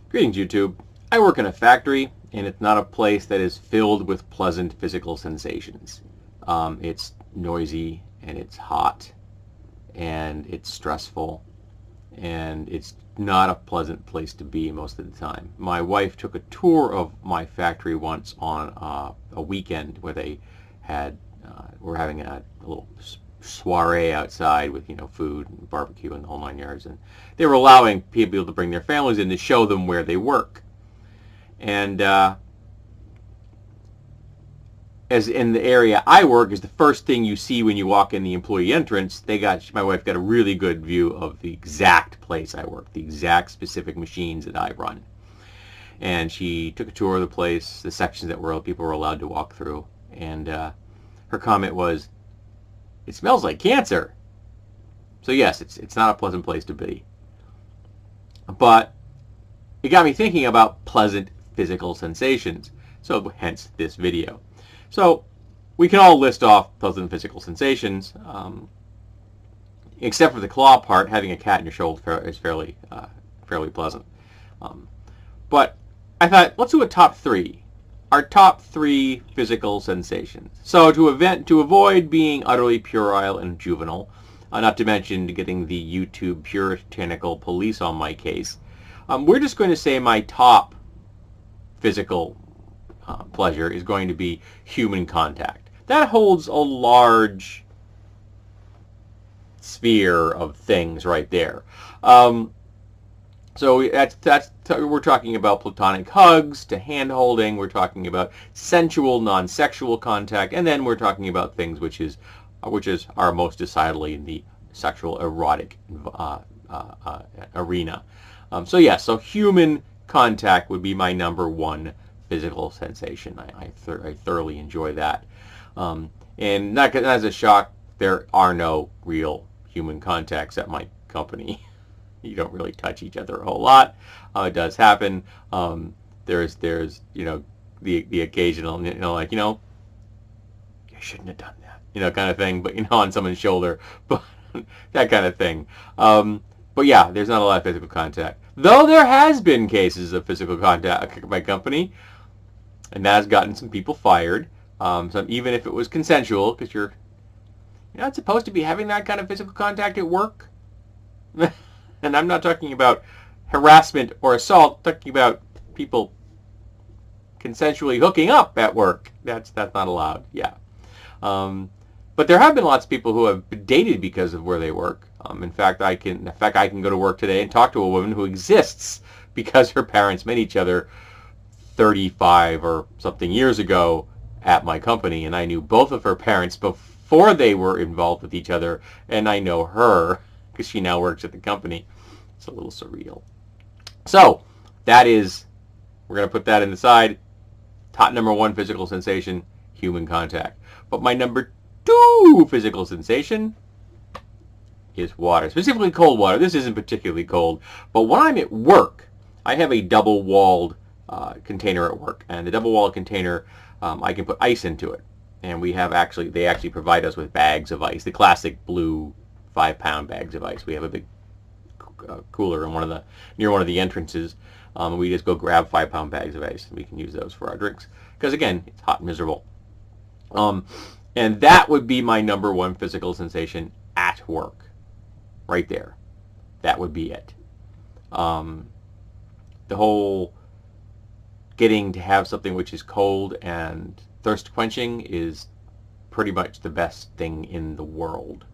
Greetings, YouTube. I work in a factory, and it's not a place that is filled with pleasant physical sensations. It's noisy, and it's hot, and it's stressful, and it's not a pleasant place to be most of the time. My wife took a tour of my factory once on a weekend where they were having a little soiree outside with food and barbecue and the whole 9 yards, and they were allowing people to bring their families in to show them where they work. And as in the area I work is the first thing you see when you walk in the employee entrance. My wife got a really good view of the exact place I work, the exact specific machines that I run. And she took a tour of the place, the sections that people were allowed to walk through, and her comment was, "It smells like cancer." So yes, it's not a pleasant place to be. But it got me thinking about pleasant physical sensations. So hence this video. So we can all list off pleasant physical sensations, except for the claw part. Having a cat in your shoulder is fairly pleasant. But I thought, let's do a top three. Our top three physical sensations. So to avoid being utterly puerile and juvenile, not to mention getting the YouTube puritanical police on my case, we're just going to say my top physical pleasure is going to be human contact. That holds a large sphere of things right there. So we're talking about platonic hugs to hand holding. We're talking about sensual, non-sexual contact, and then we're talking about things which are most decidedly in the sexual erotic arena. So human contact would be my number one physical sensation. I thoroughly enjoy that. And not as a shock, there are no real human contacts at my company. You don't really touch each other a whole lot. It does happen. There's the occasional you shouldn't have done that kind of thing, but on someone's shoulder, but that kind of thing. But yeah, there's not a lot of physical contact. Though there has been cases of physical contact at my company, and that has gotten some people fired. Even if it was consensual, because you're not supposed to be having that kind of physical contact at work. And I'm not talking about harassment or assault. I'm talking about people consensually hooking up at work. That's not allowed. Yeah. But there have been lots of people who have been dated because of where they work. In fact, I can go to work today and talk to a woman who exists because her parents met each other 35 or something years ago at my company, and I knew both of her parents before they were involved with each other, and I know her because she now works at the company. It's a little surreal. So we're going to put that in the side. Top number one physical sensation, human contact. But my number two physical sensation is water, specifically cold water. This isn't particularly cold, but when I'm at work, I have a double-walled container at work, and the double-walled container, I can put ice into it, and they actually provide us with bags of ice, the classic blue 5-pound bags of ice. We have a big cooler in near one of the entrances. We just go grab 5-pound bags of ice, and we can use those for our drinks because again, it's hot and miserable. And that would be my number one physical sensation at work, right there. That would be it. The whole getting to have something which is cold and thirst quenching is pretty much the best thing in the world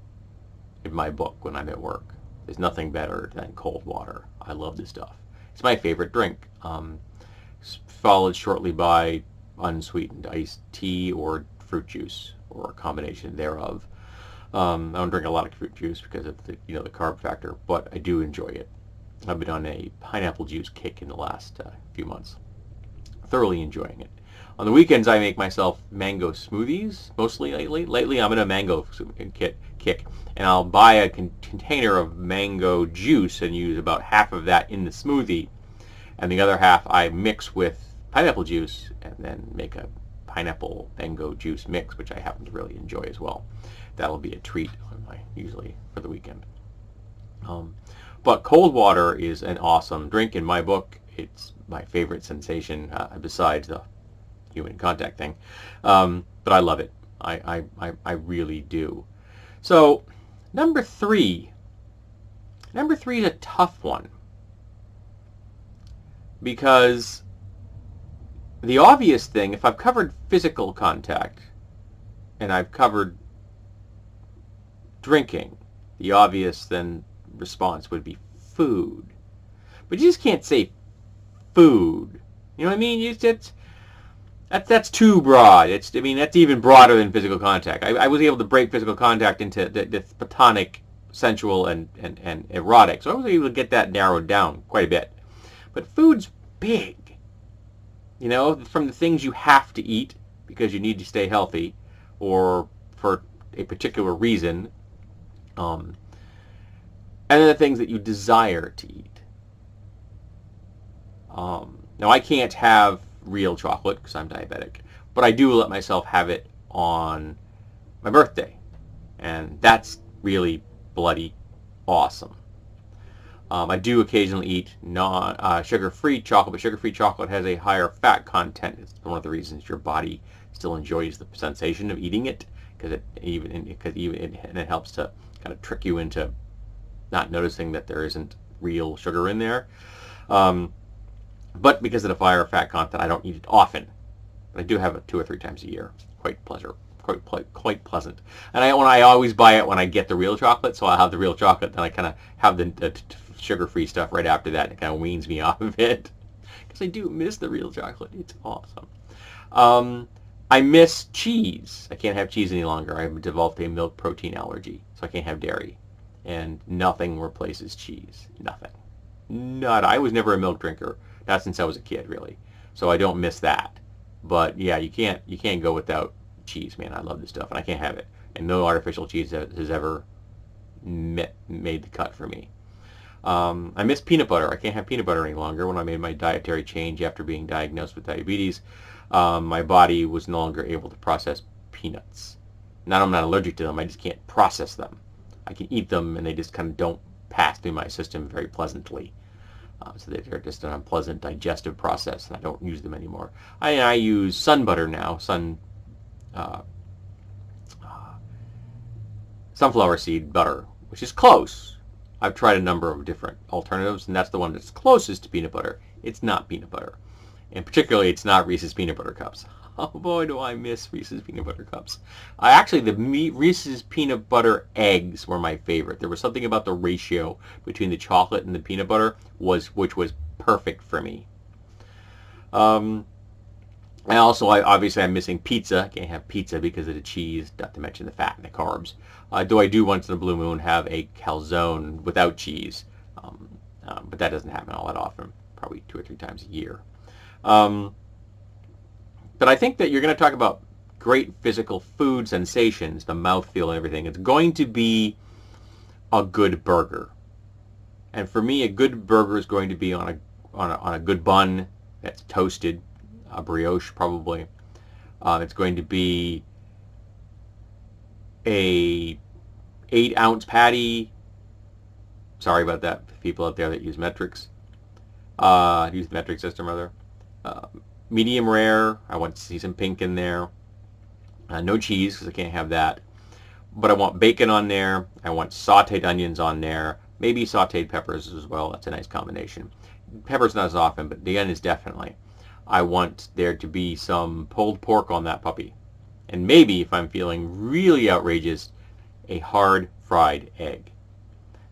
in my book when I'm at work. There's nothing better than cold water. I love this stuff. It's my favorite drink. Followed shortly by unsweetened iced tea or fruit juice or a combination thereof. I don't drink a lot of fruit juice because of the carb factor, but I do enjoy it. I've been on a pineapple juice kick in the last few months. Thoroughly enjoying it. On the weekends, I make myself mango smoothies, mostly lately. Lately, I'm in a mango kick, and I'll buy a container of mango juice and use about half of that in the smoothie, and the other half I mix with pineapple juice and then make a pineapple mango juice mix, which I happen to really enjoy as well. That'll be a treat usually for the weekend. But cold water is an awesome drink in my book. it's my favorite sensation besides the human contact thing. But I love it. I really do. So number three is a tough one, because the obvious thing, if I've covered physical contact and I've covered drinking, the obvious then response would be food. But you just can't say food. You know what I mean? That's too broad. That's even broader than physical contact. I was able to break physical contact into the platonic, sensual, and erotic. So I was able to get that narrowed down quite a bit. But food's big. You know, from the things you have to eat because you need to stay healthy or for a particular reason, and then the things that you desire to eat. Now, I can't have real chocolate because I'm diabetic, but I do let myself have it on my birthday, and that's really bloody awesome. I do occasionally eat sugar-free chocolate, but sugar-free chocolate has a higher fat content. It's one of the reasons your body still enjoys the sensation of eating it, because it helps to kind of trick you into not noticing that there isn't real sugar in there. But because of the higher fat content, I don't eat it often. But I do have it 2 or 3 times a year. Quite pleasant. And I always buy it when I get the real chocolate, so I'll have the real chocolate, then I kind of have the sugar-free stuff right after that, and it kind of weans me off of it. Because I do miss the real chocolate. It's awesome. I miss cheese. I can't have cheese any longer. I've developed a milk protein allergy, so I can't have dairy. And nothing replaces cheese. Nothing. I was never a milk drinker. Not since I was a kid, really. So I don't miss that. But yeah, you can't go without cheese, man. I love this stuff, and I can't have it. And no artificial cheese has ever made the cut for me. I miss peanut butter. I can't have peanut butter any longer. When I made my dietary change after being diagnosed with diabetes, my body was no longer able to process peanuts. Now I'm not allergic to them. I just can't process them. I can eat them, and they just kind of don't pass through my system very pleasantly. So they're just an unpleasant digestive process, and I don't use them anymore. I use sun butter now, sunflower seed butter, which is close. I've tried a number of different alternatives, and that's the one that's closest to peanut butter. It's not peanut butter. And particularly, it's not Reese's Peanut Butter Cups. Oh boy, do I miss Reese's Peanut Butter Cups. Actually, the Reese's Peanut Butter eggs were my favorite. There was something about the ratio between the chocolate and the peanut butter which was perfect for me. And also, obviously, I'm missing pizza. I can't have pizza because of the cheese, not to mention the fat and the carbs. Though I do once in a blue moon have a calzone without cheese, but that doesn't happen all that often, probably 2 or 3 times a year. But I think that you're going to talk about great physical food sensations, the mouthfeel and everything. It's going to be a good burger. And for me, a good burger is going to be on a good bun that's toasted, a brioche probably. It's going to be a 8-ounce patty. Sorry about that, for people out there that use metrics. Use the metric system, rather. Medium rare. I want to see some pink in there. No cheese, because I can't have that. But I want bacon on there. I want sauteed onions on there. Maybe sauteed peppers as well. That's a nice combination. Peppers not as often, but the onions definitely. I want there to be some pulled pork on that puppy. And maybe, if I'm feeling really outrageous, a hard fried egg.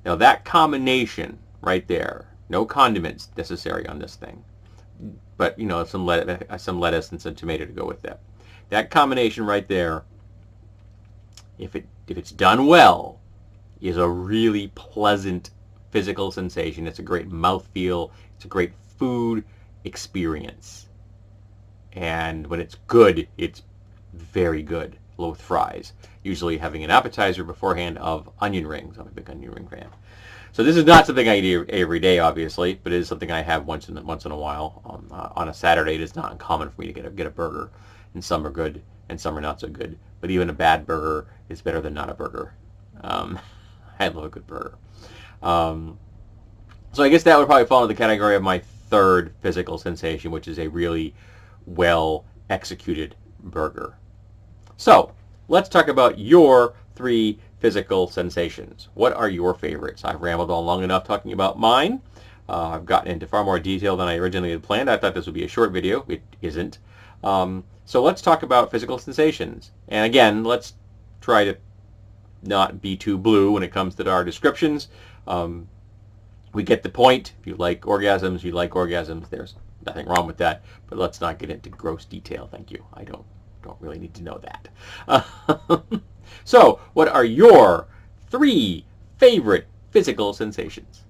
Now that combination right there, no condiments necessary on this thing, but you know, some lettuce and some tomato to go with that. That combination right there, if it's done well, is a really pleasant physical sensation. It's a great mouthfeel. It's a great food experience. And when it's good, it's very good, along with fries. Usually having an appetizer beforehand of onion rings. I'm a big onion ring fan. So this is not something I eat every day, obviously, but it is something I have once in a while. On a Saturday, it is not uncommon for me to get a burger, and some are good and some are not so good. But even a bad burger is better than not a burger. I love a good burger. So I guess that would probably fall into the category of my third physical sensation, which is a really well executed burger. So let's talk about your 3 physical sensations. What are your favorites? I've rambled on long enough talking about mine. I've gotten into far more detail than I originally had planned. I thought this would be a short video. It isn't. So let's talk about physical sensations. And again, let's try to not be too blue when it comes to our descriptions. We get the point. If you like orgasms, you like orgasms. There's nothing wrong with that. But let's not get into gross detail. Thank you. I don't really need to know that. So, what are your 3 favorite physical sensations?